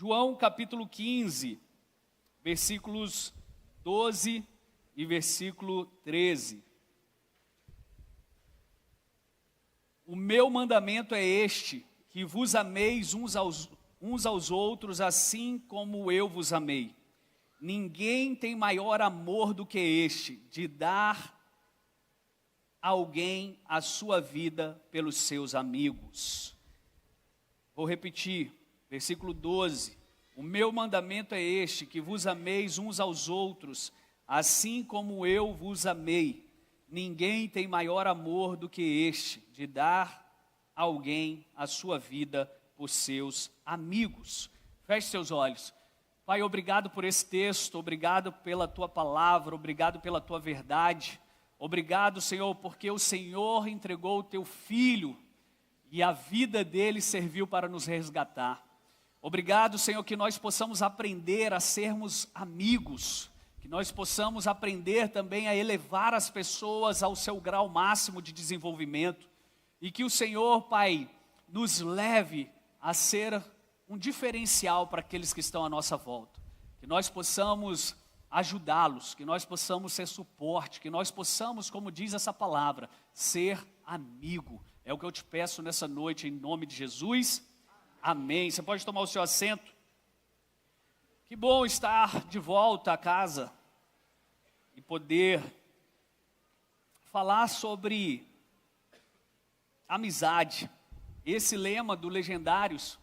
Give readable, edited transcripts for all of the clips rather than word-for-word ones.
João capítulo 15, versículos 12 e versículo 13. O meu mandamento é este, que vos ameis uns aos outros, assim como eu vos amei. Ninguém tem maior amor do que este, de dar a alguém a sua vida pelos seus amigos. Vou repetir, versículo 12. O meu mandamento é este, que vos ameis uns aos outros, assim como eu vos amei. Ninguém tem maior amor do que este, de dar a alguém a sua vida por seus amigos. Feche seus olhos. Pai, obrigado por esse texto, obrigado pela tua palavra, obrigado pela tua verdade. Obrigado, Senhor, porque o Senhor entregou o teu Filho e a vida dele serviu para nos resgatar. Obrigado, Senhor, que nós possamos aprender a sermos amigos, que nós possamos aprender também a elevar as pessoas ao seu grau máximo de desenvolvimento e que o Senhor, Pai, nos leve a ser um diferencial para aqueles que estão à nossa volta, que nós possamos ajudá-los, que nós possamos ser suporte, que nós possamos, como diz essa palavra, ser amigo. É o que eu te peço nessa noite, em nome de Jesus. Amém. Você pode tomar o seu assento. Que bom estar de volta a casa e poder falar sobre amizade. Esse lema do Legendários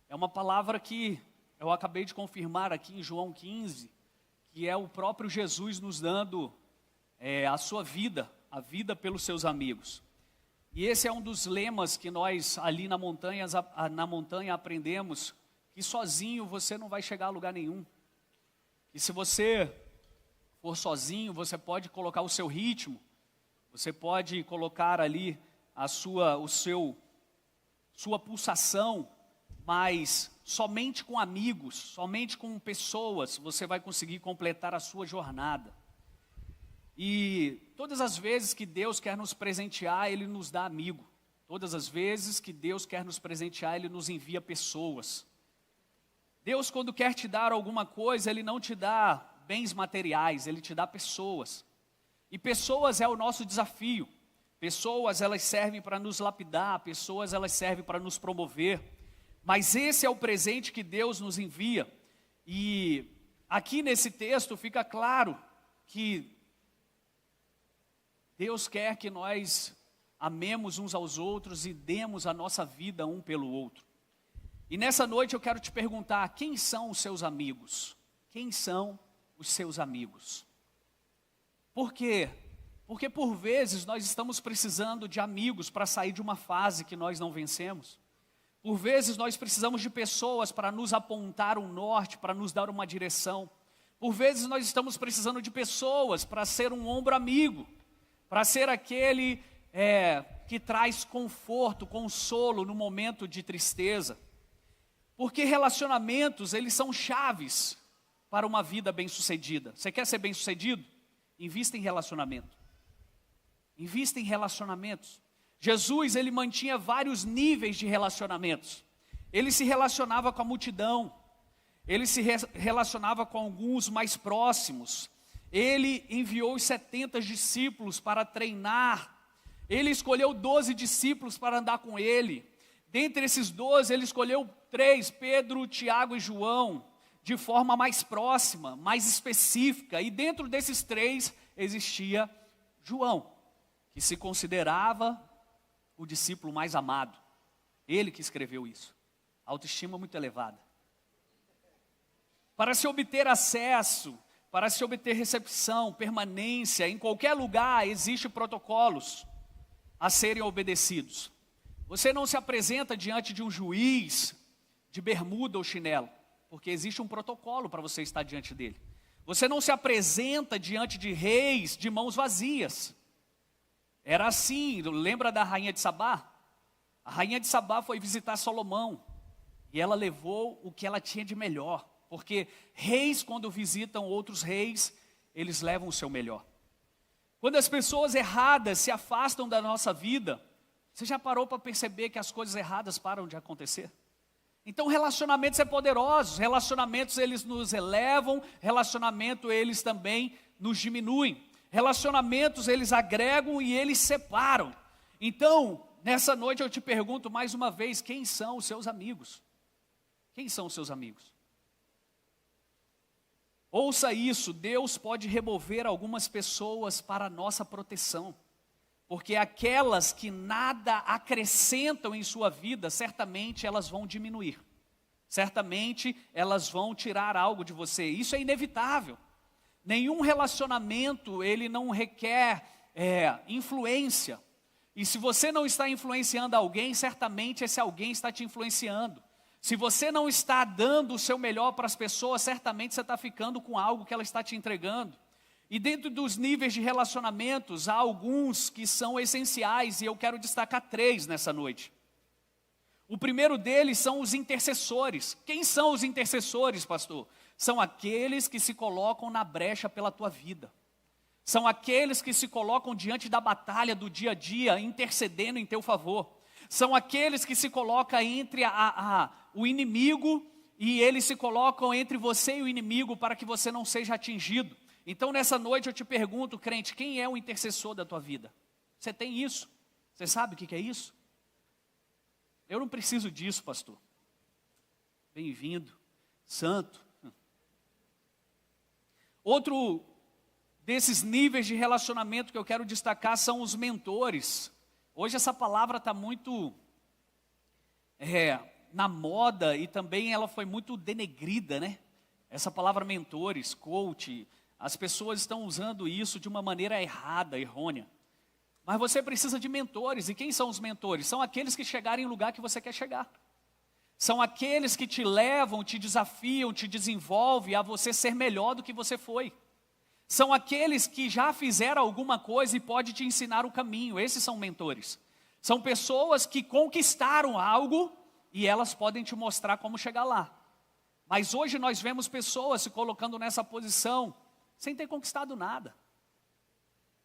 é uma palavra que eu acabei de confirmar aqui em João 15, que é o próprio Jesus nos dando a sua vida, a vida pelos seus amigos. E esse é um dos lemas que nós ali na montanha aprendemos, que sozinho você não vai chegar a lugar nenhum. E se você for sozinho, você pode colocar o seu ritmo, você pode colocar ali sua pulsação, mas somente com amigos, somente com pessoas, você vai conseguir completar a sua jornada. E todas as vezes que Deus quer nos presentear, Ele nos dá amigo. Todas as vezes que Deus quer nos presentear, Ele nos envia pessoas. Deus, quando quer te dar alguma coisa, Ele não te dá bens materiais, Ele te dá pessoas. E pessoas é o nosso desafio. Pessoas, elas servem para nos lapidar, pessoas, elas servem para nos promover. Mas esse é o presente que Deus nos envia. E aqui nesse texto fica claro que Deus quer que nós amemos uns aos outros e demos a nossa vida um pelo outro. E nessa noite eu quero te perguntar, quem são os seus amigos? Quem são os seus amigos? Por quê? Porque por vezes nós estamos precisando de amigos para sair de uma fase que nós não vencemos. Por vezes nós precisamos de pessoas para nos apontar um norte, para nos dar uma direção. Por vezes nós estamos precisando de pessoas para ser um ombro amigo, para ser aquele que traz conforto, consolo no momento de tristeza. Porque relacionamentos, eles são chaves para uma vida bem-sucedida. Você quer ser bem-sucedido? Invista em relacionamento. Invista em relacionamentos. Jesus, ele mantinha vários níveis de relacionamentos. Ele se relacionava com a multidão. Ele se relacionava com alguns mais próximos. Ele enviou os 70 discípulos para treinar. Ele escolheu 12 discípulos para andar com ele. Dentre esses 12, ele escolheu 3, Pedro, Tiago e João, de forma mais próxima, mais específica. E dentro desses 3 existia João, que se considerava o discípulo mais amado. Ele que escreveu isso. Autoestima muito elevada. Para se obter acesso, para se obter recepção, permanência, em qualquer lugar existem protocolos a serem obedecidos. Você não se apresenta diante de um juiz de bermuda ou chinelo, porque existe um protocolo para você estar diante dele. Você não se apresenta diante de reis de mãos vazias. Era assim, lembra da rainha de Sabá? A rainha de Sabá foi visitar Salomão e ela levou o que ela tinha de melhor. Porque reis, quando visitam outros reis, eles levam o seu melhor. Quando as pessoas erradas se afastam da nossa vida, você já parou para perceber que as coisas erradas param de acontecer? Então relacionamentos é poderosos, relacionamentos eles nos elevam, relacionamento eles também nos diminuem. Relacionamentos eles agregam e eles separam. Então, nessa noite eu te pergunto mais uma vez, quem são os seus amigos? Quem são os seus amigos? Ouça isso, Deus pode remover algumas pessoas para a nossa proteção. Porque aquelas que nada acrescentam em sua vida, certamente elas vão diminuir. Certamente elas vão tirar algo de você. Isso é inevitável. Nenhum relacionamento, ele não requer influência. E se você não está influenciando alguém, certamente esse alguém está te influenciando. Se você não está dando o seu melhor para as pessoas, certamente você está ficando com algo que ela está te entregando. E dentro dos níveis de relacionamentos, há alguns que são essenciais, e eu quero destacar 3 nessa noite. O primeiro deles são os intercessores. Quem são os intercessores, pastor? São aqueles que se colocam na brecha pela tua vida. São aqueles que se colocam diante da batalha do dia a dia, intercedendo em teu favor. São aqueles que se colocam entre o inimigo, e eles se colocam entre você e o inimigo para que você não seja atingido. Então nessa noite eu te pergunto, crente, quem é o intercessor da tua vida? Você tem isso? Você sabe o que é isso? Eu não preciso disso, pastor. Bem-vindo, santo. Outro desses níveis de relacionamento que eu quero destacar são os mentores. Hoje essa palavra está muito na moda e também ela foi muito denegrida, né? Essa palavra mentores, coach, as pessoas estão usando isso de uma maneira errada, errônea. Mas você precisa de mentores. E quem são os mentores? São aqueles que chegarem em lugar que você quer chegar. São aqueles que te levam, te desafiam, te desenvolvem a você ser melhor do que você foi. São aqueles que já fizeram alguma coisa e podem te ensinar o caminho. Esses são mentores. São pessoas que conquistaram algo e elas podem te mostrar como chegar lá. Mas hoje nós vemos pessoas se colocando nessa posição sem ter conquistado nada.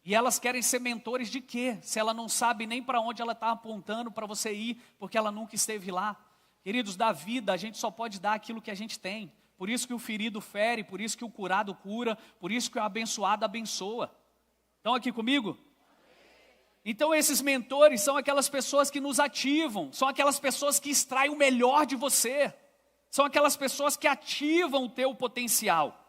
E elas querem ser mentores de quê? Se ela não sabe nem para onde ela está apontando para você ir, porque ela nunca esteve lá. Queridos, da vida a gente só pode dar aquilo que a gente tem. Por isso que o ferido fere, por isso que o curado cura, por isso que o abençoado abençoa. Estão aqui comigo? Então esses mentores são aquelas pessoas que nos ativam, são aquelas pessoas que extraem o melhor de você. São aquelas pessoas que ativam o teu potencial.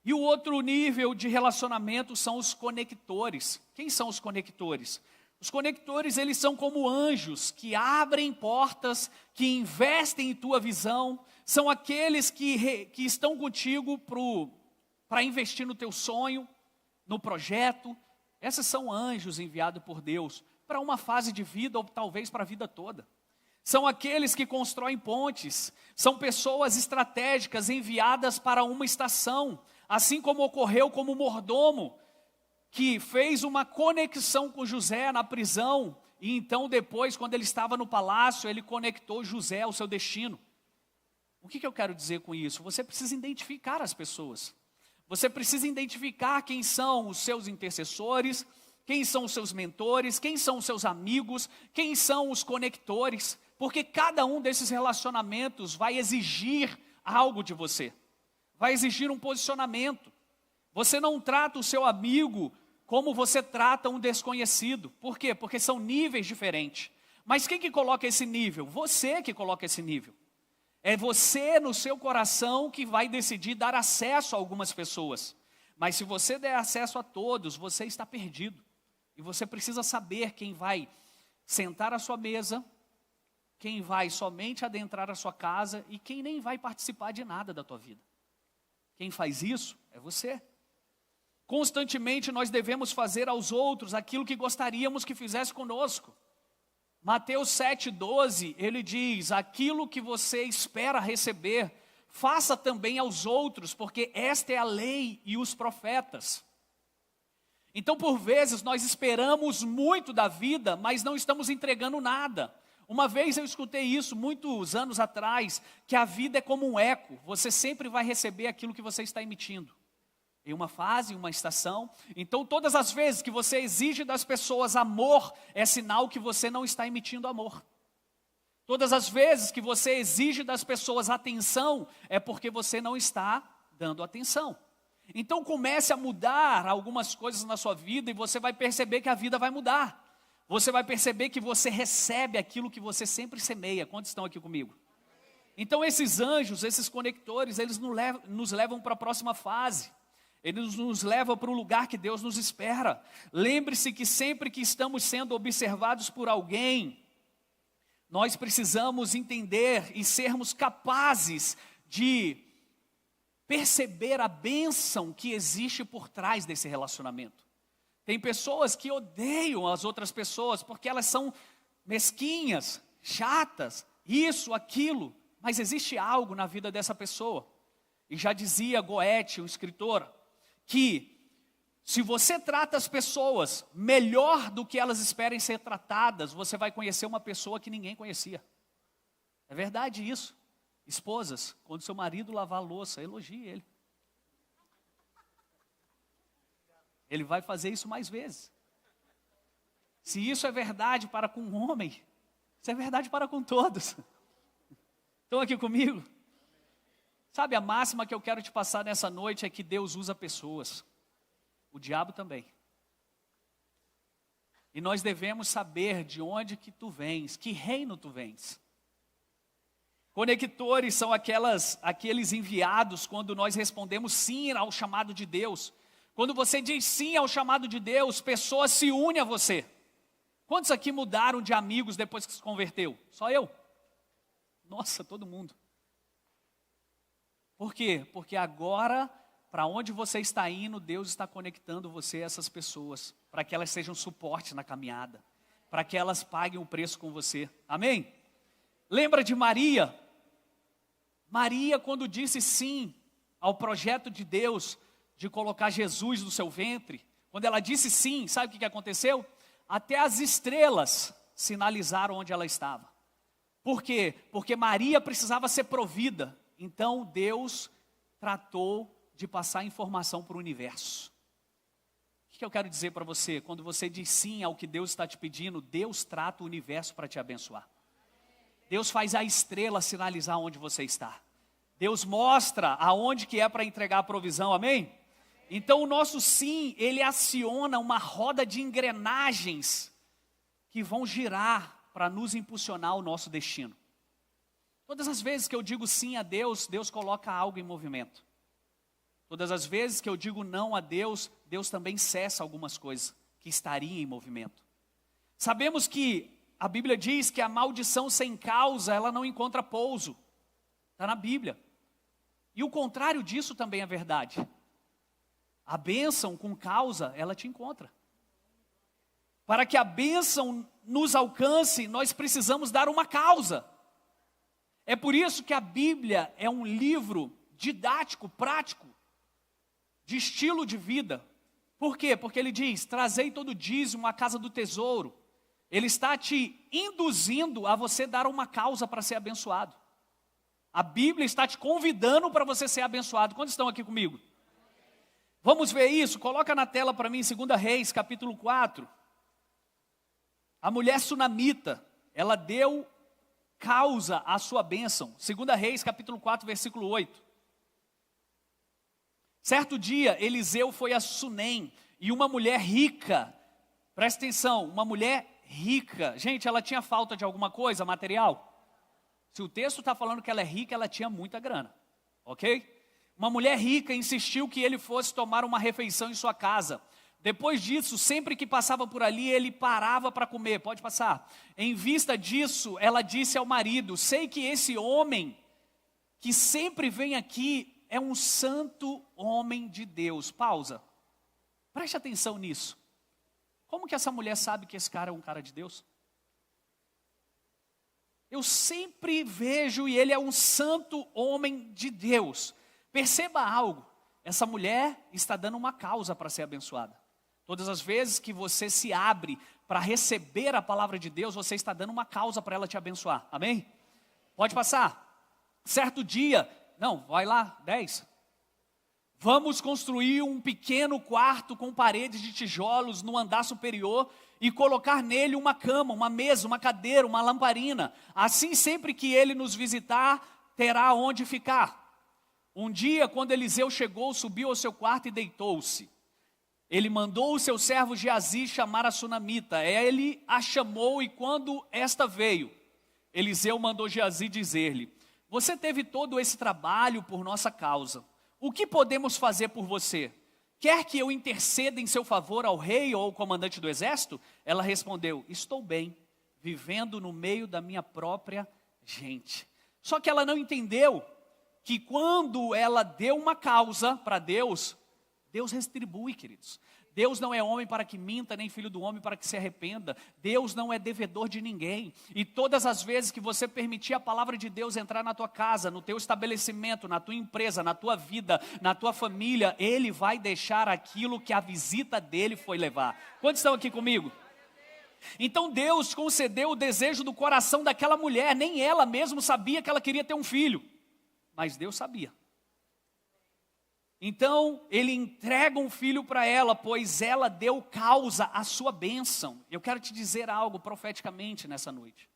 E o outro nível de relacionamento são os conectores. Quem são os conectores? Os conectores, eles são como anjos que abrem portas, que investem em tua visão. São aqueles que estão contigo para investir no teu sonho, no projeto. Esses são anjos enviados por Deus para uma fase de vida ou talvez para a vida toda. São aqueles que constroem pontes. São pessoas estratégicas enviadas para uma estação. Assim como ocorreu com o mordomo, que fez uma conexão com José na prisão, e então depois, quando ele estava no palácio, ele conectou José ao seu destino. O que eu quero dizer com isso? Você precisa identificar as pessoas. Você precisa identificar quem são os seus intercessores, quem são os seus mentores, quem são os seus amigos, quem são os conectores, porque cada um desses relacionamentos vai exigir algo de você. Vai exigir um posicionamento. Você não trata o seu amigo como você trata um desconhecido. Por quê? Porque são níveis diferentes. Mas quem que coloca esse nível? Você que coloca esse nível. É você no seu coração que vai decidir dar acesso a algumas pessoas. Mas se você der acesso a todos, você está perdido. E você precisa saber quem vai sentar à sua mesa, quem vai somente adentrar a sua casa e quem nem vai participar de nada da tua vida. Quem faz isso é você. Constantemente nós devemos fazer aos outros aquilo que gostaríamos que fizesse conosco. Mateus 7,12, ele diz, aquilo que você espera receber, faça também aos outros, porque esta é a lei e os profetas. Então, por vezes, nós esperamos muito da vida, mas não estamos entregando nada. Uma vez eu escutei isso, muitos anos atrás, que a vida é como um eco. Você sempre vai receber aquilo que você está emitindo. Em uma fase, em uma estação. Então, todas as vezes que você exige das pessoas amor, é sinal que você não está emitindo amor. Todas as vezes que você exige das pessoas atenção, é porque você não está dando atenção. Então comece a mudar algumas coisas na sua vida e você vai perceber que a vida vai mudar. Você vai perceber que você recebe aquilo que você sempre semeia. Quantos estão aqui comigo? Então esses anjos, esses conectores, eles nos levam para a próxima fase. Eles nos levam para o lugar que Deus nos espera. Lembre-se que sempre que estamos sendo observados por alguém, nós precisamos entender e sermos capazes de perceber a bênção que existe por trás desse relacionamento. Tem pessoas que odeiam as outras pessoas porque elas são mesquinhas, chatas, isso, aquilo. Mas existe algo na vida dessa pessoa. E já dizia Goethe, um escritor, que se você trata as pessoas melhor do que elas esperem ser tratadas, você vai conhecer uma pessoa que ninguém conhecia. É verdade isso. Esposas, quando seu marido lavar a louça, elogie ele. Ele vai fazer isso mais vezes. Se isso é verdade para com um homem, isso é verdade para com todos. Estão aqui comigo? Sabe, a máxima que eu quero te passar nessa noite é que Deus usa pessoas. O diabo também. E nós devemos saber de onde que tu vens, que reino tu vens. Conectores são aqueles enviados quando nós respondemos sim ao chamado de Deus. Quando você diz sim ao chamado de Deus, pessoas se unem a você. Quantos aqui mudaram de amigos depois que se converteu? Só eu? Nossa, todo mundo. Por quê? Porque agora, para onde você está indo, Deus está conectando você a essas pessoas, para que elas sejam suporte na caminhada, para que elas paguem o preço com você. Amém? Lembra de Maria? Maria, quando disse sim ao projeto de Deus de colocar Jesus no seu ventre, quando ela disse sim, sabe o que aconteceu? Até as estrelas sinalizaram onde ela estava. Por quê? Porque Maria precisava ser provida. Então Deus tratou de passar informação para o universo. O que eu quero dizer para você? Quando você diz sim ao que Deus está te pedindo, Deus trata o universo para te abençoar. Deus faz a estrela sinalizar onde você está. Deus mostra aonde que é para entregar a provisão, amém? Então o nosso sim, ele aciona uma roda de engrenagens que vão girar para nos impulsionar ao nosso destino. Todas as vezes que eu digo sim a Deus, Deus coloca algo em movimento. Todas as vezes que eu digo não a Deus, Deus também cessa algumas coisas que estariam em movimento. Sabemos que a Bíblia diz que a maldição sem causa, ela não encontra pouso. Está na Bíblia. E o contrário disso também é verdade. A bênção com causa, ela te encontra. Para que a bênção nos alcance, nós precisamos dar uma causa. É por isso que a Bíblia é um livro didático, prático, de estilo de vida. Por quê? Porque ele diz, trazei todo dízimo à casa do tesouro. Ele está te induzindo a você dar uma causa para ser abençoado. A Bíblia está te convidando para você ser abençoado. Quantos estão aqui comigo? Vamos ver isso? Coloca na tela para mim, 2 Reis, capítulo 4. A mulher sunamita, ela deu causa à sua bênção. 2 Reis, capítulo 4, versículo 8. Certo dia, Eliseu foi a Sunem, e uma mulher rica, presta atenção, uma mulher rica, gente, ela tinha falta de alguma coisa material? Se o texto está falando que ela é rica, ela tinha muita grana, ok? Uma mulher rica insistiu que ele fosse tomar uma refeição em sua casa. Depois disso, sempre que passava por ali, ele parava para comer. Pode passar. Em vista disso, ela disse ao marido, sei que esse homem que sempre vem aqui é um santo homem de Deus. Pausa. Preste atenção nisso. Como que essa mulher sabe que esse cara é um cara de Deus? Eu sempre vejo e ele é um santo homem de Deus. Perceba algo, essa mulher está dando uma causa para ser abençoada. Todas as vezes que você se abre para receber a palavra de Deus, você está dando uma causa para ela te abençoar, amém? Pode passar. Certo dia, não, vai lá, 10. Vamos construir um pequeno quarto com paredes de tijolos no andar superior e colocar nele uma cama, uma mesa, uma cadeira, uma lamparina. Assim, sempre que ele nos visitar, terá onde ficar. Um dia, quando Eliseu chegou, subiu ao seu quarto e deitou-se. Ele mandou o seu servo Geazi chamar a sunamita. Ele a chamou e quando esta veio, Eliseu mandou Geazi dizer-lhe: você teve todo esse trabalho por nossa causa. O que podemos fazer por você? Quer que eu interceda em seu favor ao rei ou ao comandante do exército? Ela respondeu: estou bem, vivendo no meio da minha própria gente. Só que ela não entendeu que quando ela deu uma causa para Deus, Deus retribui, queridos. Deus não é homem para que minta, nem filho do homem para que se arrependa. Deus não é devedor de ninguém. E todas as vezes que você permitir a palavra de Deus entrar na tua casa, no teu estabelecimento, na tua empresa, na tua vida, na tua família, Ele vai deixar aquilo que a visita dele foi levar. Quantos estão aqui comigo? Então Deus concedeu o desejo do coração daquela mulher. Nem ela mesma sabia que ela queria ter um filho, mas Deus sabia. Então, ele entrega um filho para ela, pois ela deu causa à sua bênção. Eu quero te dizer algo profeticamente nessa noite.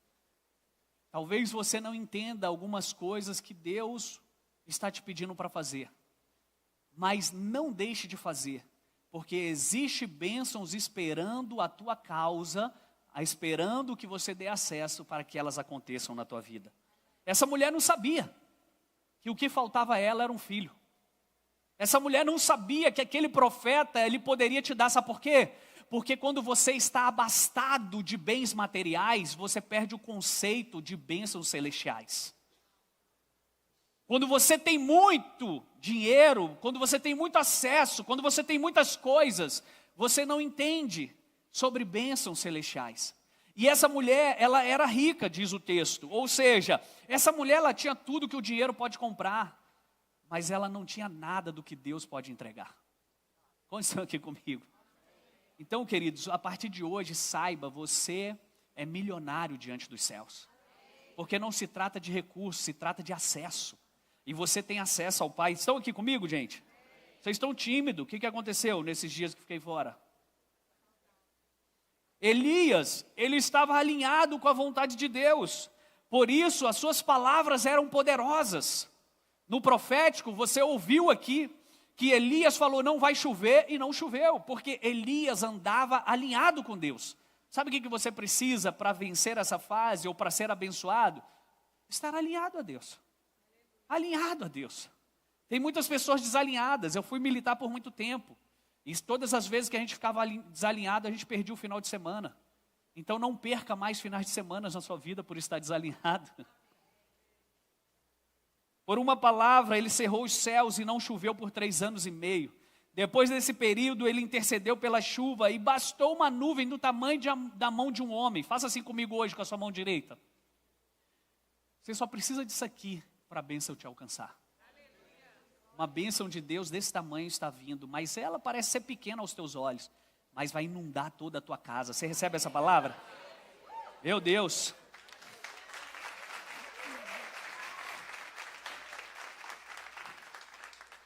Talvez você não entenda algumas coisas que Deus está te pedindo para fazer. Mas não deixe de fazer, porque existe bênçãos esperando a tua causa, esperando que você dê acesso para que elas aconteçam na tua vida. Essa mulher não sabia que o que faltava a ela era um filho. Essa mulher não sabia que aquele profeta, ele poderia te dar, sabe por quê? Porque quando você está abastado de bens materiais, você perde o conceito de bênçãos celestiais. Quando você tem muito dinheiro, quando você tem muito acesso, quando você tem muitas coisas, você não entende sobre bênçãos celestiais. E essa mulher, ela era rica, diz o texto. Ou seja, essa mulher, ela tinha tudo que o dinheiro pode comprar. Mas ela não tinha nada do que Deus pode entregar. Quantos estão aqui comigo? Então, queridos, a partir de hoje, saiba, você é milionário diante dos céus. Porque não se trata de recursos, se trata de acesso. E você tem acesso ao Pai. Estão aqui comigo, gente? Vocês estão tímidos. O que aconteceu nesses dias que fiquei fora? Elias, ele estava alinhado com a vontade de Deus. Por isso, as suas palavras eram poderosas. No profético, você ouviu aqui que Elias falou não vai chover e não choveu, porque Elias andava alinhado com Deus. Sabe o que você precisa para vencer essa fase ou para ser abençoado? Estar alinhado a Deus. Alinhado a Deus. Tem muitas pessoas desalinhadas. Eu fui militar por muito tempo. E todas as vezes que a gente ficava desalinhado, a gente perdia o final de semana. Então não perca mais finais de semana na sua vida por estar desalinhado. Por uma palavra, ele cerrou os céus e não choveu por 3 anos e meio. Depois desse período, ele intercedeu pela chuva e bastou uma nuvem do tamanho da mão de um homem. Faça assim comigo hoje com a sua mão direita. Você só precisa disso aqui para a bênção te alcançar. Uma bênção de Deus desse tamanho está vindo, mas ela parece ser pequena aos teus olhos, mas vai inundar toda a tua casa. Você recebe essa palavra? Meu Deus!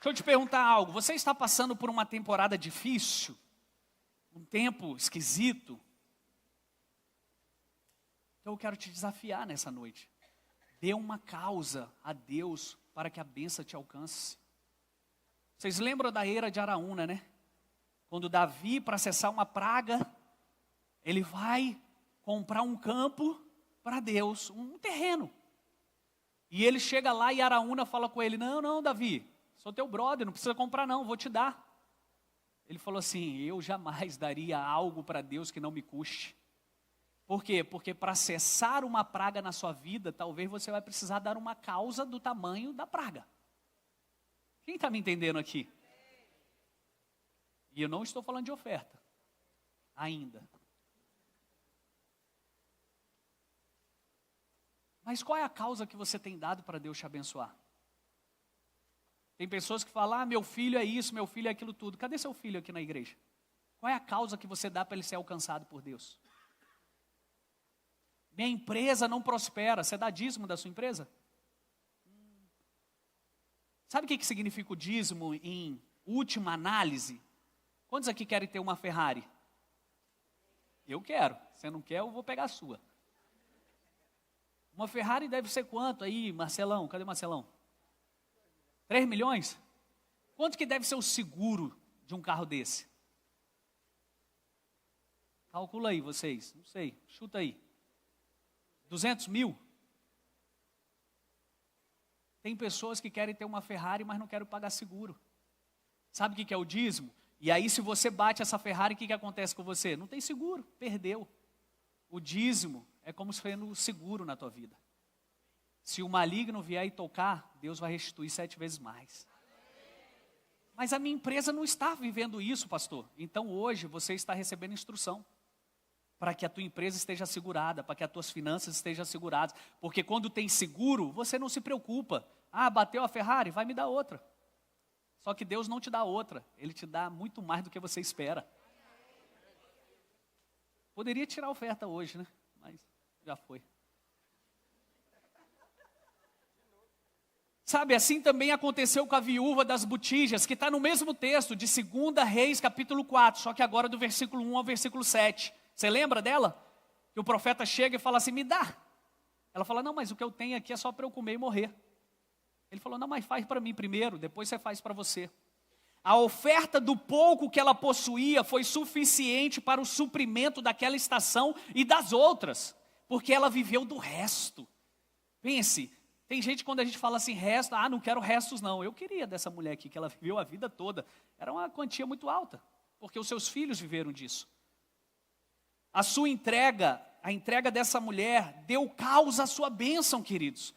Deixa eu te perguntar algo. Você está passando por uma temporada difícil? Um tempo esquisito? Então eu quero te desafiar nessa noite. Dê uma causa a Deus para que a bênção te alcance. Vocês lembram da era de Araúna, né? Quando Davi, para cessar uma praga, ele vai comprar um campo para Deus, um terreno. E ele chega lá e Araúna fala com ele, não, Davi, sou teu brother, não precisa comprar não, vou te dar. Ele falou assim, eu jamais daria algo para Deus que não me custe. Por quê? Porque para cessar uma praga na sua vida, talvez você vai precisar dar uma causa do tamanho da praga. Quem está me entendendo aqui? E eu não estou falando de oferta, ainda. Mas qual é a causa que você tem dado para Deus te abençoar? Tem pessoas que falam, meu filho é isso, meu filho é aquilo tudo. Cadê seu filho aqui na igreja? Qual é a causa que você dá para ele ser alcançado por Deus? Minha empresa não prospera. Você dá dízimo da sua empresa? Sabe o que significa o dízimo em última análise, quantos aqui querem ter uma Ferrari? Eu quero. Se você não quer, eu vou pegar a sua. Uma Ferrari deve ser quanto aí, Marcelão? Cadê Marcelão? 3 milhões? Quanto que deve ser o seguro de um carro desse? Calcula aí vocês, não sei, chuta aí. 200 mil? Tem pessoas que querem ter uma Ferrari, mas não querem pagar seguro. Sabe o que é o dízimo? E aí se você bate essa Ferrari, o que acontece com você? Não tem seguro, perdeu. O dízimo é como se fosse um seguro na tua vida. Se o maligno vier e tocar, Deus vai restituir 7 vezes mais. Mas a minha empresa não está vivendo isso, pastor. Então hoje você está recebendo instrução para que a tua empresa esteja segurada, para que as tuas finanças estejam seguradas. Porque quando tem seguro, você não se preocupa. Ah, bateu a Ferrari, vai me dar outra. Só que Deus não te dá outra, Ele te dá muito mais do que você espera. Poderia tirar a oferta hoje, né? Mas já foi. Sabe, assim também aconteceu com a viúva das botijas, que está no mesmo texto de 2 Reis, capítulo 4, só que agora do versículo 1 ao versículo 7. Você lembra dela? Que o profeta chega e fala assim, me dá. Ela fala, não, mas o que eu tenho aqui é só para eu comer e morrer. Ele falou, não, mas faz para mim primeiro, depois você faz para você. A oferta do pouco que ela possuía foi suficiente para o suprimento daquela estação e das outras, porque ela viveu do resto. Pense, tem gente quando a gente fala assim, resto, não quero restos não. Eu queria dessa mulher aqui, que ela viveu a vida toda. Era uma quantia muito alta, porque os seus filhos viveram disso. A sua entrega, a entrega dessa mulher, deu causa à sua bênção, queridos.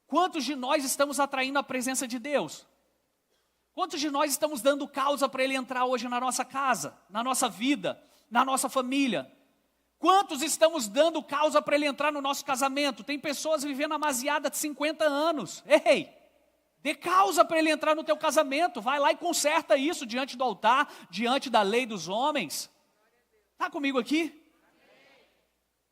Quantos de nós estamos atraindo a presença de Deus? Quantos de nós estamos dando causa para Ele entrar hoje na nossa casa, na nossa vida, na nossa família? Quantos estamos dando causa para Ele entrar no nosso casamento? Tem pessoas vivendo amaziada de 50 anos. Ei, dê causa para Ele entrar no teu casamento. Vai lá e conserta isso diante do altar, diante da lei dos homens. Está comigo aqui?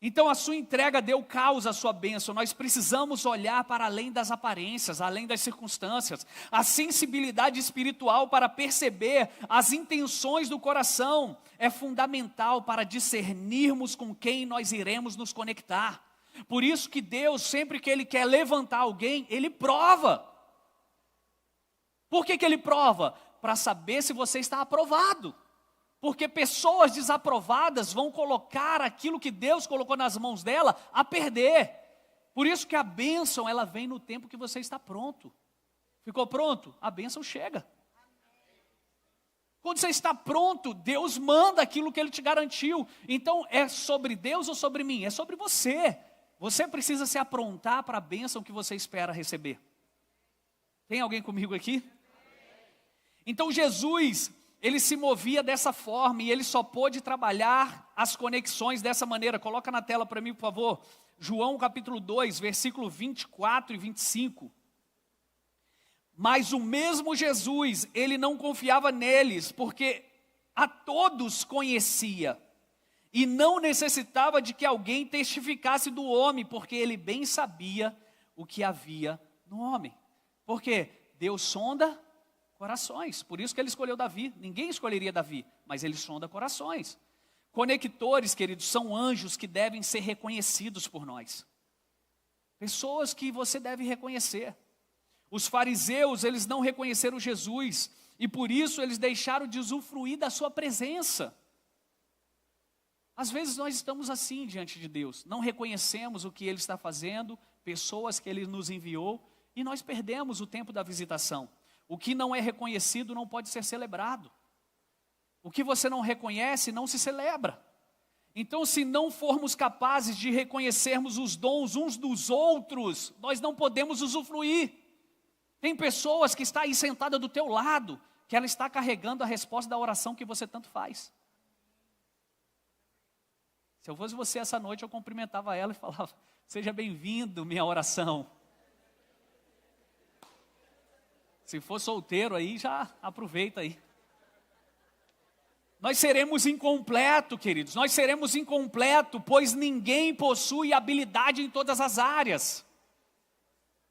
Então a sua entrega deu causa à sua bênção. Nós precisamos olhar para além das aparências, além das circunstâncias. A sensibilidade espiritual para perceber as intenções do coração é fundamental para discernirmos com quem nós iremos nos conectar. Por isso que Deus, sempre que Ele quer levantar alguém, Ele prova. Por que Ele prova? Para saber se você está aprovado. Porque pessoas desaprovadas vão colocar aquilo que Deus colocou nas mãos dela a perder. Por isso que a bênção, ela vem no tempo que você está pronto. Ficou pronto? A bênção chega. Quando você está pronto, Deus manda aquilo que Ele te garantiu. Então, é sobre Deus ou sobre mim? É sobre você. Você precisa se aprontar para a bênção que você espera receber. Tem alguém comigo aqui? Então, Jesus, Ele se movia dessa forma e Ele só pôde trabalhar as conexões dessa maneira. Coloca na tela para mim, por favor. João capítulo 2, versículo 24 e 25. Mas o mesmo Jesus, Ele não confiava neles, porque a todos conhecia. E não necessitava de que alguém testificasse do homem, porque Ele bem sabia o que havia no homem. Porque Deus sonda corações, por isso que Ele escolheu Davi. Ninguém escolheria Davi, mas Ele sonda corações. Conectores, queridos, são anjos que devem ser reconhecidos por nós. Pessoas que você deve reconhecer. Os fariseus, eles não reconheceram Jesus, e por isso eles deixaram de usufruir da sua presença. Às vezes nós estamos assim diante de Deus, não reconhecemos o que Ele está fazendo, pessoas que Ele nos enviou, e nós perdemos o tempo da visitação. O que não é reconhecido não pode ser celebrado. O que você não reconhece não se celebra. Então, se não formos capazes de reconhecermos os dons uns dos outros, nós não podemos usufruir. Tem pessoas que estão aí sentada do teu lado, que ela está carregando a resposta da oração que você tanto faz. Se eu fosse você essa noite, eu cumprimentava ela e falava, seja bem-vindo, minha oração. Se for solteiro aí, já aproveita aí. Nós seremos incompletos, queridos. Nós seremos incompletos, pois ninguém possui habilidade em todas as áreas.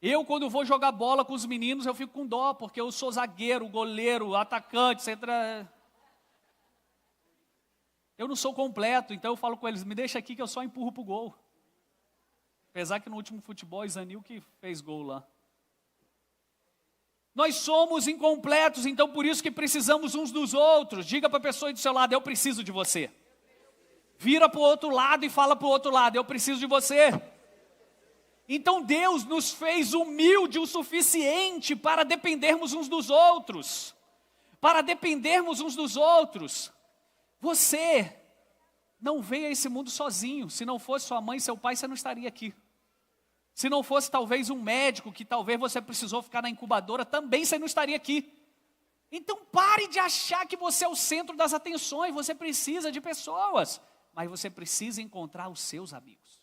Eu, quando vou jogar bola com os meninos, eu fico com dó, porque eu sou zagueiro, goleiro, atacante, você entra... Eu não sou completo, então eu falo com eles, me deixa aqui que eu só empurro pro gol. Apesar que no último futebol, Isanil que fez gol lá. Nós somos incompletos, então por isso que precisamos uns dos outros. Diga para a pessoa do seu lado, eu preciso de você. Vira para o outro lado e fala para o outro lado, eu preciso de você. Então Deus nos fez humilde o suficiente para dependermos uns dos outros. Para dependermos uns dos outros. Você não veio a esse mundo sozinho. Se não fosse sua mãe e seu pai, você não estaria aqui. Se não fosse talvez um médico, que talvez você precisou ficar na incubadora, também você não estaria aqui. Então pare de achar que você é o centro das atenções, você precisa de pessoas, mas você precisa encontrar os seus amigos.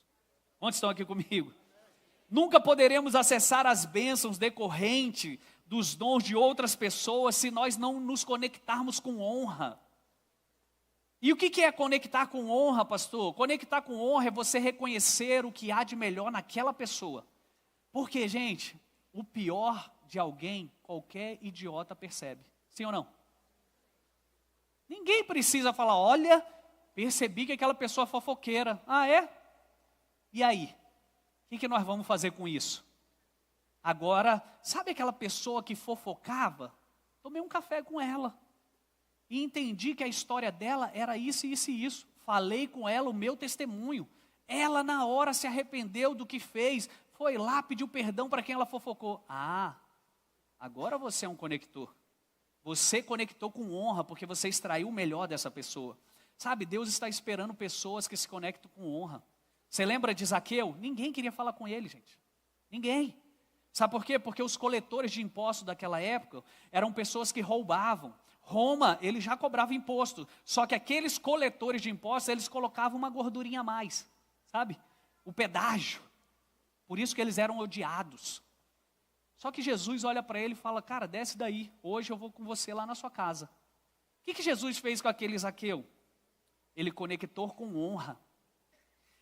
Quantos estão aqui comigo? Nunca poderemos acessar as bênçãos decorrentes dos dons de outras pessoas se nós não nos conectarmos com honra. E o que é conectar com honra, pastor? Conectar com honra é você reconhecer o que há de melhor naquela pessoa. Porque, gente, o pior de alguém, qualquer idiota percebe. Sim ou não? Ninguém precisa falar, olha, percebi que aquela pessoa é fofoqueira. Ah, é? E aí? O que nós vamos fazer com isso? Agora, sabe aquela pessoa que fofocava? Tomei um café com ela. E entendi que a história dela era isso, isso e isso. Falei com ela o meu testemunho. Ela na hora se arrependeu do que fez. Foi lá, pediu perdão para quem ela fofocou. Ah, agora você é um conector. Você conectou com honra porque você extraiu o melhor dessa pessoa. Sabe, Deus está esperando pessoas que se conectam com honra. Você lembra de Zaqueu? Ninguém queria falar com ele, gente. Ninguém. Sabe por quê? Porque os coletores de impostos daquela época eram pessoas que roubavam. Roma, ele já cobrava imposto, só que aqueles coletores de impostos, eles colocavam uma gordurinha a mais, sabe? O pedágio. Por isso que eles eram odiados. Só que Jesus olha para ele e fala, cara, desce daí, hoje eu vou com você lá na sua casa. O que Jesus fez com aquele Zaqueu? Ele conectou com honra.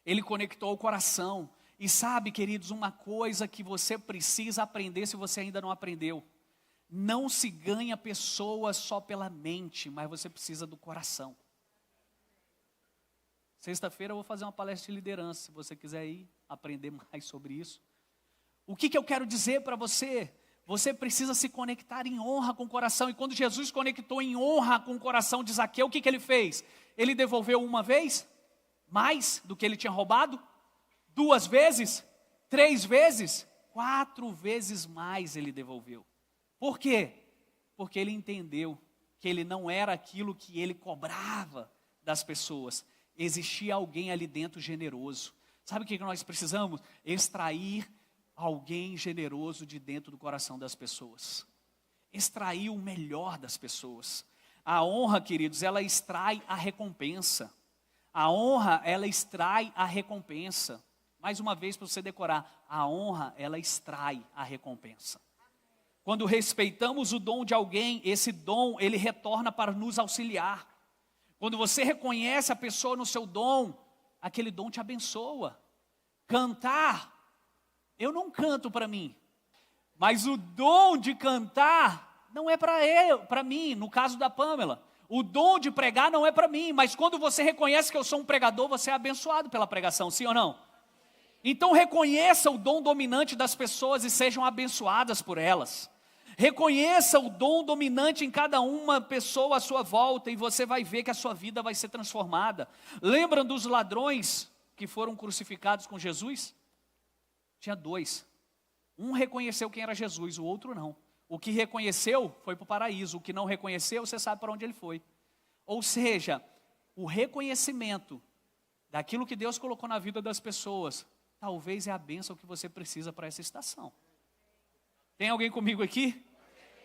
Ele conectou o coração. E sabe, queridos, uma coisa que você precisa aprender se você ainda não aprendeu. Não se ganha pessoas só pela mente, mas você precisa do coração. Sexta-feira eu vou fazer uma palestra de liderança, se você quiser ir aprender mais sobre isso. O que eu quero dizer para você? Você precisa se conectar em honra com o coração. E quando Jesus conectou em honra com o coração de Zaqueu, o que ele fez? Ele devolveu uma vez? Mais do que ele tinha roubado? 2 vezes? 3 vezes? 4 vezes mais ele devolveu. Por quê? Porque ele entendeu que ele não era aquilo que ele cobrava das pessoas. Existia alguém ali dentro generoso. Sabe o que nós precisamos? Extrair alguém generoso de dentro do coração das pessoas. Extrair o melhor das pessoas. A honra, queridos, ela extrai a recompensa. A honra, ela extrai a recompensa. Mais uma vez para você decorar, a honra, ela extrai a recompensa. Quando respeitamos o dom de alguém, esse dom, ele retorna para nos auxiliar. Quando você reconhece a pessoa no seu dom, aquele dom te abençoa. Cantar, eu não canto para mim, mas o dom de cantar não é para mim, no caso da Pamela. O dom de pregar não é para mim, mas quando você reconhece que eu sou um pregador, você é abençoado pela pregação, sim ou não? Então reconheça o dom dominante das pessoas e sejam abençoadas por elas. Reconheça o dom dominante em cada uma pessoa à sua volta e você vai ver que a sua vida vai ser transformada. Lembram dos ladrões que foram crucificados com Jesus? Tinha 2. Um reconheceu quem era Jesus, o outro não. O que reconheceu foi para o paraíso, o que não reconheceu, você sabe para onde ele foi. Ou seja, o reconhecimento daquilo que Deus colocou na vida das pessoas, talvez é a bênção que você precisa para essa estação. Tem alguém comigo aqui?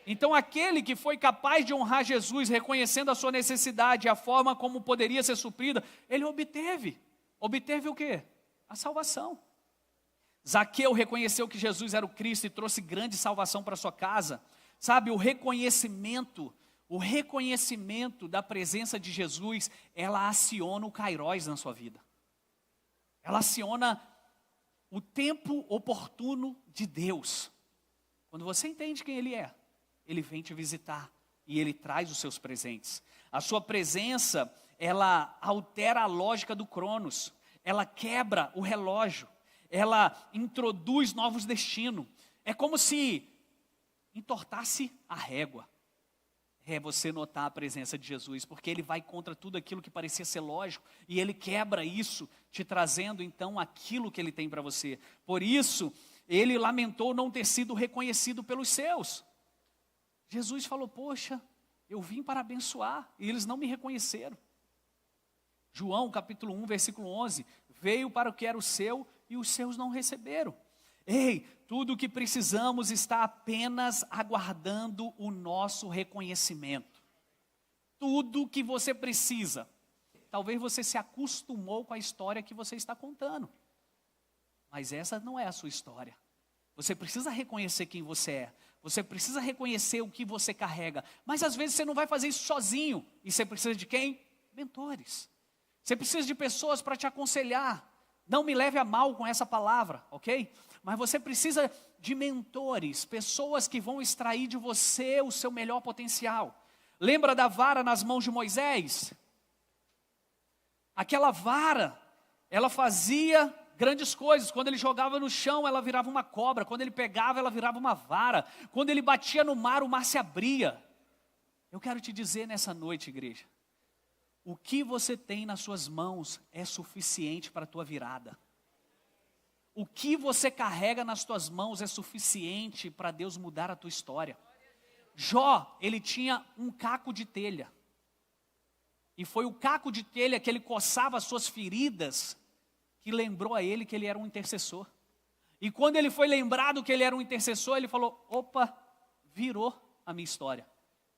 Então aquele que foi capaz de honrar Jesus, reconhecendo a sua necessidade, a forma como poderia ser suprida, ele obteve. Obteve o quê? A salvação. Zaqueu reconheceu que Jesus era o Cristo e trouxe grande salvação para sua casa. Sabe, o reconhecimento da presença de Jesus, ela aciona o Kairos na sua vida. Ela aciona o tempo oportuno de Deus. Quando você entende quem Ele é, Ele vem te visitar e Ele traz os seus presentes. A sua presença, ela altera a lógica do Cronos, ela quebra o relógio, ela introduz novos destinos. É como se entortasse a régua. É você notar a presença de Jesus, porque Ele vai contra tudo aquilo que parecia ser lógico, e Ele quebra isso, te trazendo então aquilo que Ele tem para você. Por isso, Ele lamentou não ter sido reconhecido pelos seus. Jesus falou, poxa, eu vim para abençoar, e eles não me reconheceram. João capítulo 1, versículo 11, veio para o que era o seu, e os seus não receberam. Ei, tudo o que precisamos está apenas aguardando o nosso reconhecimento. Tudo o que você precisa. Talvez você se acostumou com a história que você está contando. Mas essa não é a sua história. Você precisa reconhecer quem você é. Você precisa reconhecer o que você carrega. Mas às vezes você não vai fazer isso sozinho. E você precisa de quem? Mentores. Você precisa de pessoas para te aconselhar. Não me leve a mal com essa palavra, ok? Mas você precisa de mentores, pessoas que vão extrair de você o seu melhor potencial. Lembra da vara nas mãos de Moisés? Aquela vara, ela fazia grandes coisas. Quando ele jogava no chão, ela virava uma cobra. Quando ele pegava, ela virava uma vara. Quando ele batia no mar, o mar se abria. Eu quero te dizer nessa noite, igreja, o que você tem nas suas mãos é suficiente para a tua virada. O que você carrega nas tuas mãos é suficiente para Deus mudar a tua história. Jó, ele tinha um caco de telha. E foi o caco de telha que ele coçava as suas feridas que lembrou a ele que ele era um intercessor. E quando ele foi lembrado que ele era um intercessor, ele falou, opa, virou a minha história.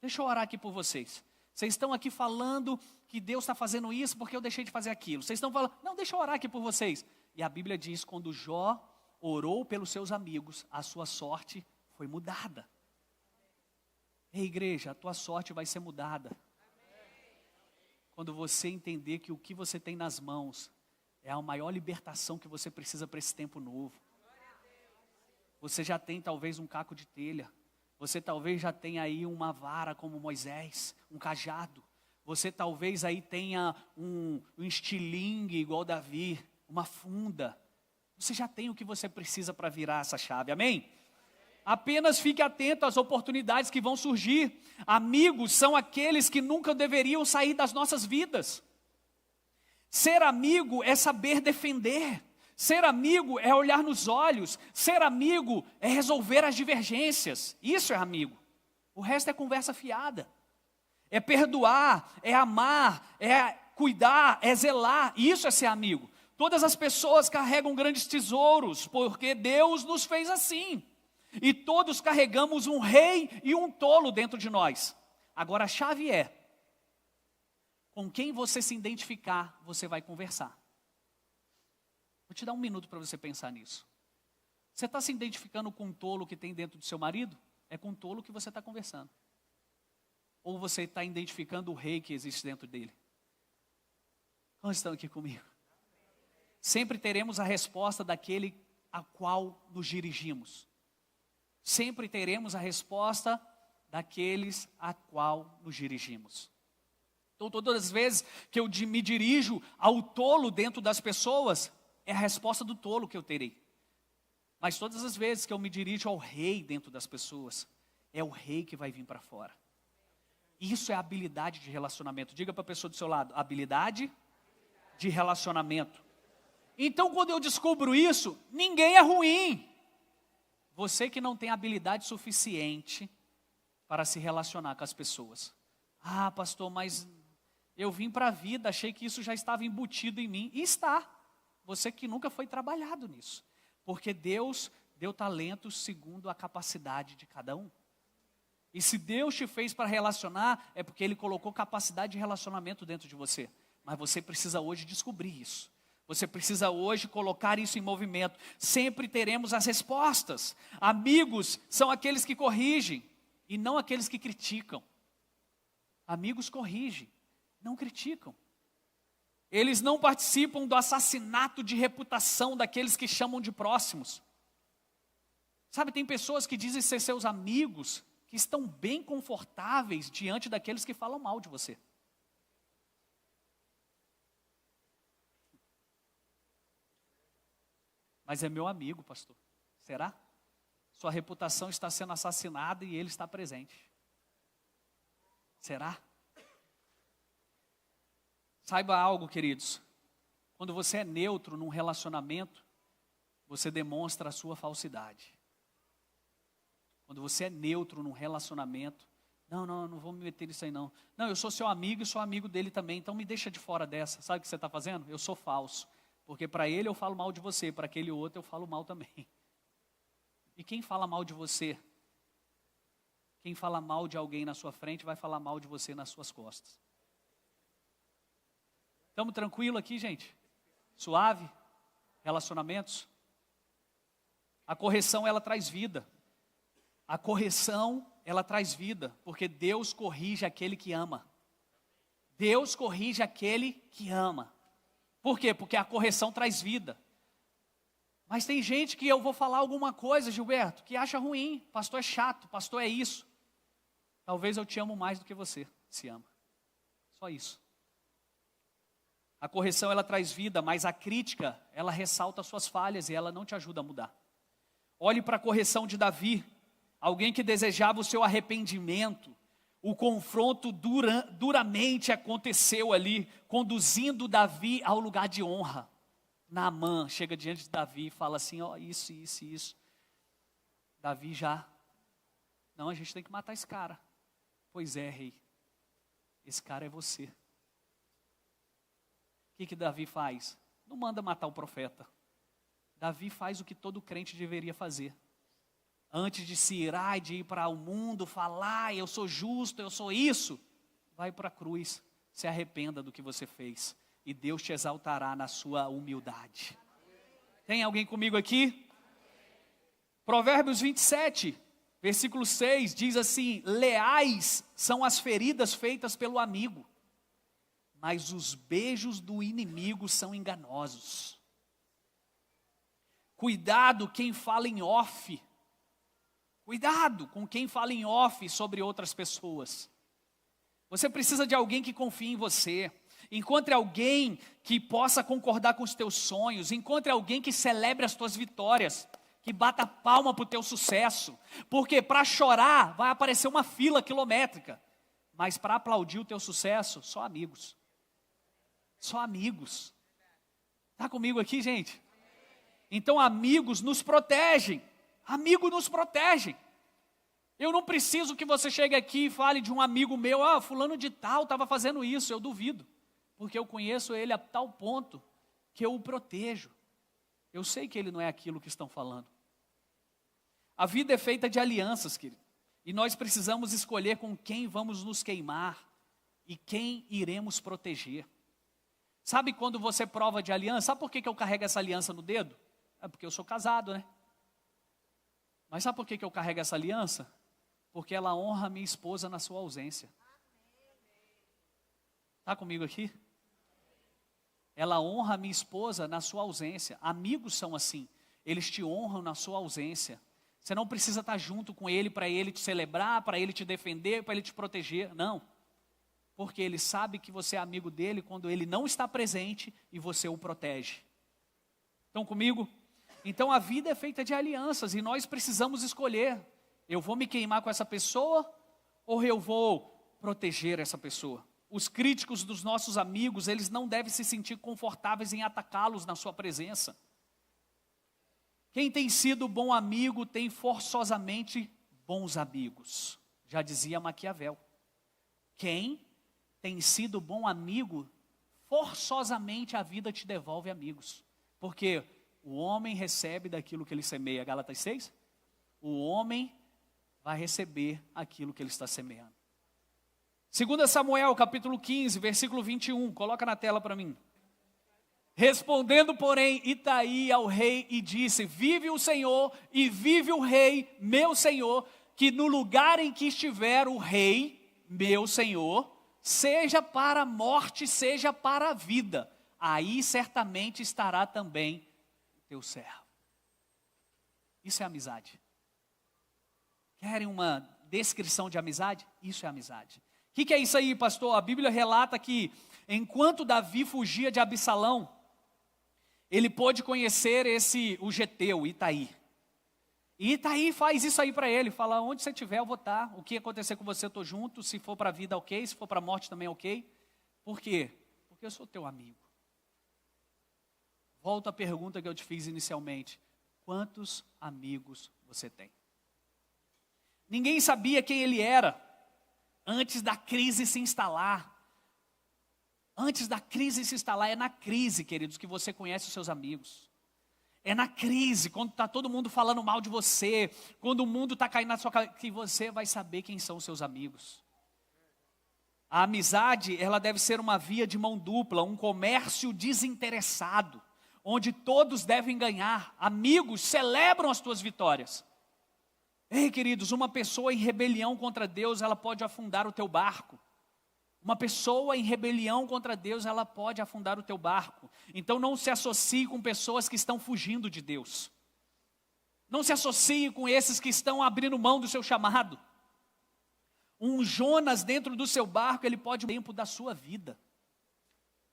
Deixa eu orar aqui por vocês. Vocês estão aqui falando que Deus está fazendo isso porque eu deixei de fazer aquilo. Vocês estão falando, não, deixa eu orar aqui por vocês. E a Bíblia diz, quando Jó orou pelos seus amigos, a sua sorte foi mudada. Ei, igreja, a tua sorte vai ser mudada. Quando você entender que o que você tem nas mãos é a maior libertação que você precisa para esse tempo novo. Você já tem talvez um caco de telha. Você talvez já tenha aí uma vara como Moisés, um cajado. Você talvez aí tenha um estilingue igual Davi, uma funda. Você já tem o que você precisa para virar essa chave, amém? Apenas fique atento às oportunidades que vão surgir. Amigos são aqueles que nunca deveriam sair das nossas vidas. Ser amigo é saber defender. Ser amigo é olhar nos olhos. Ser amigo é resolver as divergências. Isso é amigo. O resto é conversa fiada. É perdoar, é amar, é cuidar, é zelar. Isso é ser amigo. Todas as pessoas carregam grandes tesouros, porque Deus nos fez assim. E todos carregamos um rei e um tolo dentro de nós. Agora a chave é, com quem você se identificar, você vai conversar. Vou te dar um minuto para você pensar nisso. Você está se identificando com um tolo que tem dentro do seu marido? É com um tolo que você está conversando. Ou você está identificando o rei que existe dentro dele? Quantos estão aqui comigo? Sempre teremos a resposta daquele a qual nos dirigimos. Sempre teremos a resposta daqueles a qual nos dirigimos. Então, todas as vezes que eu me dirijo ao tolo dentro das pessoas, é a resposta do tolo que eu terei. Mas todas as vezes que eu me dirijo ao rei dentro das pessoas, é o rei que vai vir para fora. Isso é habilidade de relacionamento. Diga para a pessoa do seu lado, habilidade de relacionamento. Então, quando eu descubro isso, ninguém é ruim. Você que não tem habilidade suficiente para se relacionar com as pessoas. Ah, pastor, mas eu vim para a vida, achei que isso já estava embutido em mim. E está. Você que nunca foi trabalhado nisso. Porque Deus deu talentos segundo a capacidade de cada um. E se Deus te fez para relacionar, é porque Ele colocou capacidade de relacionamento dentro de você. Mas você precisa hoje descobrir isso. Você precisa hoje colocar isso em movimento. Sempre teremos as respostas. Amigos são aqueles que corrigem e não aqueles que criticam. Amigos corrigem, não criticam. Eles não participam do assassinato de reputação daqueles que chamam de próximos. Sabe, tem pessoas que dizem ser seus amigos, que estão bem confortáveis diante daqueles que falam mal de você. Mas é meu amigo, pastor. Será? Sua reputação está sendo assassinada e ele está presente. Será? Saiba algo, queridos. Quando você é neutro num relacionamento, você demonstra a sua falsidade. Quando você é neutro num relacionamento, não vou me meter nisso aí não. Não, eu sou seu amigo e sou amigo dele também, então me deixa de fora dessa. Sabe o que você está fazendo? Eu sou falso. Porque para ele eu falo mal de você, para aquele outro eu falo mal também. E quem fala mal de você? Quem fala mal de alguém na sua frente vai falar mal de você nas suas costas. Estamos tranquilos aqui, gente? Suave? Relacionamentos? A correção, ela traz vida. A correção, ela traz vida, porque Deus corrige aquele que ama. Deus corrige aquele que ama. Por quê? Porque a correção traz vida. Mas tem gente que eu vou falar alguma coisa, Gilberto, que acha ruim. Pastor é chato, pastor é isso. Talvez eu te amo mais do que você se ama. Só isso. A correção, ela traz vida, mas a crítica, ela ressalta as suas falhas e ela não te ajuda a mudar. Olhe para a correção de Davi. Alguém que desejava o seu arrependimento. O confronto duramente aconteceu ali, conduzindo Davi ao lugar de honra. Naamã chega diante de Davi e fala assim, ó, isso. Davi já, não, a gente tem que matar esse cara. Pois é, rei, esse cara é você. O que Davi faz? Não manda matar o profeta. Davi faz o que todo crente deveria fazer. Antes de se irar e de ir para o mundo, falar, eu sou justo, eu sou isso. Vai para a cruz, se arrependa do que você fez. E Deus te exaltará na sua humildade. Tem alguém comigo aqui? Provérbios 27, versículo 6, diz assim, leais são as feridas feitas pelo amigo, mas os beijos do inimigo são enganosos. Cuidado quem fala em off. Cuidado com quem fala em off sobre outras pessoas. Você precisa de alguém que confie em você. Encontre alguém que possa concordar com os teus sonhos. Encontre alguém que celebre as tuas vitórias. Que bata palma para o teu sucesso. Porque para chorar vai aparecer uma fila quilométrica. Mas para aplaudir o teu sucesso, só amigos. Só amigos. Está comigo aqui, gente? Então amigos nos protegem. Amigo nos protege. Eu não preciso que você chegue aqui e fale de um amigo meu, fulano de tal estava fazendo isso, eu duvido. Porque eu conheço ele a tal ponto que eu o protejo. Eu sei que ele não é aquilo que estão falando. A vida é feita de alianças, querido. E nós precisamos escolher com quem vamos nos queimar e quem iremos proteger. Sabe quando você prova de aliança? Sabe por que eu carrego essa aliança no dedo? É porque eu sou casado, né? Mas sabe por que eu carrego essa aliança? Porque ela honra a minha esposa na sua ausência. Está comigo aqui? Ela honra a minha esposa na sua ausência. Amigos são assim. Eles te honram na sua ausência. Você não precisa estar junto com ele para ele te celebrar, para ele te defender, para ele te proteger. Não. Porque ele sabe que você é amigo dele quando ele não está presente e você o protege. Estão comigo? Então a vida é feita de alianças e nós precisamos escolher. Eu vou me queimar com essa pessoa ou eu vou proteger essa pessoa? Os críticos dos nossos amigos, eles não devem se sentir confortáveis em atacá-los na sua presença. Quem tem sido bom amigo tem forçosamente bons amigos, já dizia Maquiavel. Quem tem sido bom amigo, forçosamente a vida te devolve amigos. Porque o homem recebe daquilo que ele semeia. Gálatas 6? O homem vai receber aquilo que ele está semeando. 2 Samuel, capítulo 15, versículo 21. Coloca na tela para mim. Respondendo, porém, Itaí ao rei e disse, vive o Senhor e vive o rei, meu Senhor, que no lugar em que estiver o rei, meu Senhor, seja para a morte, seja para a vida. aí certamente estará também o teu servo. Isso é amizade. Querem uma descrição de amizade? Isso é amizade. O que é isso aí, pastor? A Bíblia relata que enquanto Davi fugia de Absalão, ele pôde conhecer o geteu, Itaí. E Itaí faz isso aí para ele, fala, onde você estiver eu vou estar, o que acontecer com você eu estou junto, se for para a vida ok, se for para a morte também ok. Por quê? Porque eu sou teu amigo. Volto à pergunta que eu te fiz inicialmente, quantos amigos você tem? Ninguém sabia quem ele era antes da crise se instalar. Antes da crise se instalar, é na crise, queridos, que você conhece os seus amigos. É na crise, quando está todo mundo falando mal de você, quando o mundo está caindo na sua cabeça, que você vai saber quem são os seus amigos. A amizade, ela deve ser uma via de mão dupla, um comércio desinteressado, onde todos devem ganhar. Amigos celebram as tuas vitórias. Ei, queridos, uma pessoa em rebelião contra Deus, ela pode afundar o teu barco. Uma pessoa em rebelião contra Deus, ela pode afundar o teu barco. Então não se associe com pessoas que estão fugindo de Deus. Não se associe com esses que estão abrindo mão do seu chamado. Um Jonas dentro do seu barco, ele pode tempo da sua vida.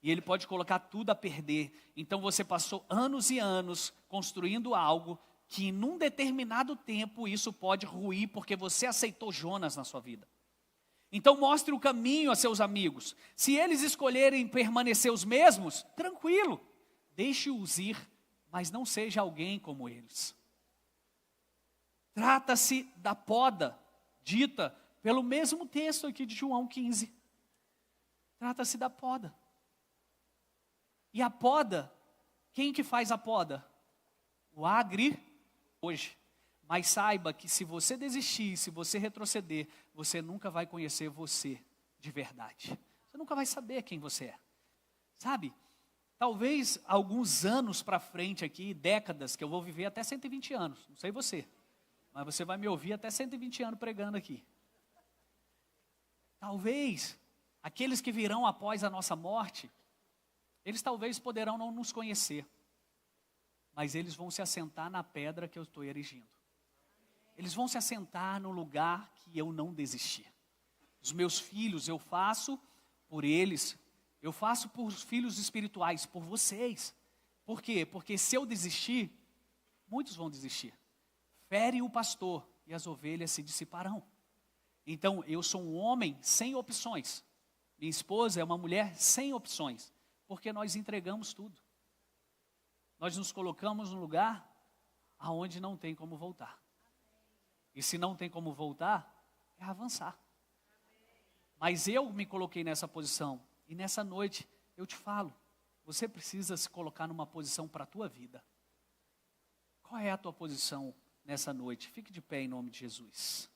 E ele pode colocar tudo a perder. Então você passou anos e anos construindo algo que num determinado tempo isso pode ruir porque você aceitou Jonas na sua vida. Então mostre o caminho a seus amigos. Se eles escolherem permanecer os mesmos, tranquilo, deixe-os ir, mas não seja alguém como eles. Trata-se da poda, dita pelo mesmo texto aqui de João 15. Trata-se da poda. E a poda, quem que faz a poda? O hoje. Mas saiba que se você desistir, se você retroceder, você nunca vai conhecer você de verdade. Você nunca vai saber quem você é. Sabe? Talvez alguns anos para frente aqui, décadas, que eu vou viver até 120 anos. Não sei você, mas você vai me ouvir até 120 anos pregando aqui. Talvez aqueles que virão após a nossa morte, eles talvez poderão não nos conhecer. Mas eles vão se assentar na pedra que eu estou erigindo. Eles vão se assentar no lugar que eu não desisti. Os meus filhos eu faço por eles. Eu faço por filhos espirituais, por vocês. Por quê? Porque se eu desistir, muitos vão desistir. Fere o pastor e as ovelhas se dissiparão. Então eu sou um homem sem opções. Minha esposa é uma mulher sem opções. Porque nós entregamos tudo. Nós nos colocamos num lugar aonde não tem como voltar. E se não tem como voltar, é avançar. Mas eu me coloquei nessa posição. E nessa noite, eu te falo, você precisa se colocar numa posição para a tua vida. Qual é a tua posição nessa noite? Fique de pé em nome de Jesus.